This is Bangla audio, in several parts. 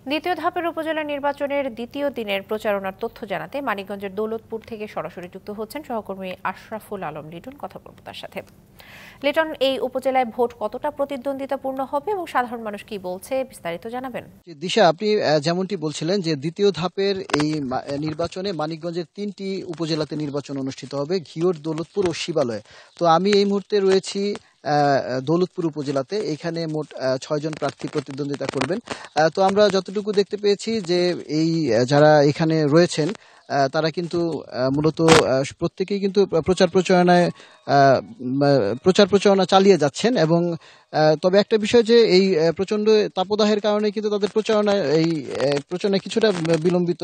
দ্বিতীয় ধাপের উপজেলা নির্বাচনের দ্বিতীয় দিনের প্রচারণার তথ্য জানাতে মানিকগঞ্জের দৌলতপুর থেকে সরাসরি যুক্ত হচ্ছেন সহকর্মী আশরাফুল আলম লিটন। কথা বলবো তার সাথে। লিটন, এই উপজেলায় ভোট কতটা প্রতিদ্বন্দ্বিতাপূর্ণ হবে এবং সাধারণ মানুষ কি বলছে, বিস্তারিত জানাবেন। দিশা, আপনি যেমনটি বলছিলেন যে দ্বিতীয় ধাপের এই নির্বাচনে মানিকগঞ্জের 3টি উপজেলাতে নির্বাচন অনুষ্ঠিত হবে, ঘিওর, দৌলতপুর ও শিবালয়ে। তো আমি এই মুহূর্তে রয়েছি দৌলতপুর উপজেলাতে। এখানে মোট 6 জন প্রার্থী প্রতিদ্বন্দ্বিতা করবেন। তো আমরা যতটুকু দেখতে পেয়েছি যে এই যারা এখানে রয়েছেন তারা কিন্তু মূলত প্রত্যেকেই কিন্তু প্রচার প্রচারণা চালিয়ে যাচ্ছেন। এবং তবে একটা বিষয় যে এই প্রচন্ড তাপদাহের কারণে কিন্তু তাদের প্রচারণা কিছুটা বিলম্বিত,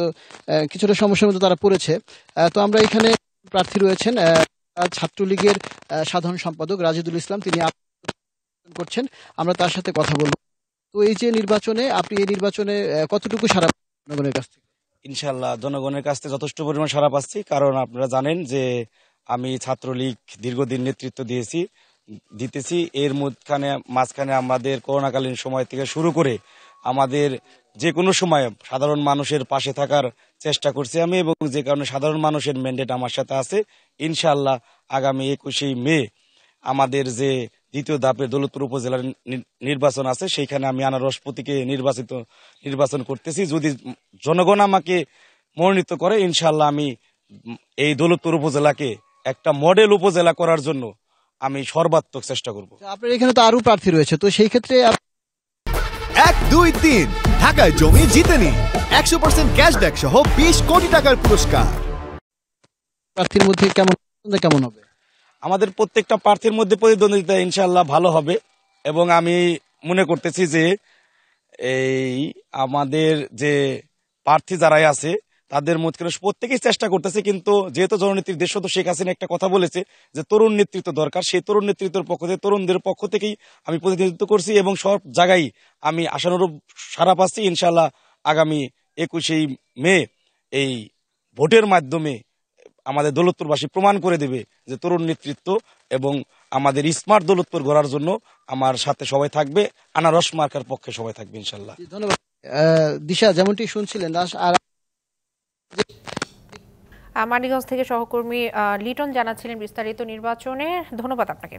কিছুটা সমস্যার মধ্যে তারা পড়েছে। তো আমরা এখানে প্রার্থী রয়েছেন ছাত্রলীগের সাধারণ সম্পাদক রাজিদুল ইসলাম, তিনি করছেন। আমরা তার সাথে কথা বলবো। তো এই যে নির্বাচনে, আপনি এই নির্বাচনে কতটুকু সাড়া জনগণের কাছ থেকে? ইনশাল্লাহ জনগণের কাছ থেকে যথেষ্ট পরিমাণ সাড়া পাচ্ছি, কারণ আপনারা জানেন যে আমি ছাত্রলীগ দীর্ঘদিন নেতৃত্ব দিতেছি। এর মাঝখানে আমাদের করোনাকালীন সময় থেকে শুরু করে আমাদের যে কোনো সময় সাধারণ মানুষের পাশে থাকার চেষ্টা করছি আমি, এবং যে কারণে সাধারণ মানুষের ম্যান্ডেট আমার সাথে আছে। ইনশাল্লাহ আগামী 21শে মে আমাদের যে দ্বিতীয় ধাপের দৌলতপুর উপজেলার নির্বাচন আছে, সেইখানে আমি আনারস প্রতীকে নির্বাচন করতেছি। যদি জনগণ আমাকে মনোনীত করে, ইনশাল্লাহ আমি এই দৌলতপুর উপজেলাকে একটা মডেল উপজেলা করার জন্য আমি সর্বাত্মক চেষ্টা করব। আপনার এখানে তো আরো প্রার্থী রয়েছে, তো সেই ক্ষেত্রে 1, 2, 3 ঢাকায় জমি জিতে নিন 100% ক্যাশব্যাক সহ 20 কোটি টাকার পুরস্কার। প্রার্থীর মধ্যে কেমন হবে? আমাদের প্রত্যেকটা প্রার্থীর মধ্যে প্রতিদ্বন্দ্বিতা ইনশাল্লাহ ভালো হবে, এবং আমি মনে করতেছি যে এই আমাদের যে প্রার্থী যারাই আছে তাদের মধ্যে প্রত্যেকেই চেষ্টা করতেছে। কিন্তু যেহেতু জননেত্রীর দেশ তো শেখ হাসিনা একটা কথা বলেছে যে তরুণ নেতৃত্ব দরকার, সেই তরুণ নেতৃত্বের পক্ষ থেকে তরুণদের পক্ষ থেকেই আমি প্রতিনিধিত্ব করছি, এবং সব জায়গায় আমি আশানুরূপ সাড়া পাচ্ছি। ইনশাল্লাহ আগামী 21শে মে এই ভোটের মাধ্যমে আমাদের দৌলতপুরবাসী প্রমাণ করে দেবে যে তরুণ নেতৃত্ব, এবং আমাদের স্মার্ট দৌলতপুর গড়ার জন্য আমার সাথে সবাই থাকবে, আনারস মার্কার পক্ষে সবাই থাকবে ইনশাল্লাহ। ধন্যবাদ দিশা, যেমনটি শুনছিলেন। আর মানিকগঞ্জ থেকে সহকর্মী লিটন জানাচ্ছিলেন বিস্তারিত নির্বাচনে। ধন্যবাদ আপনাকে।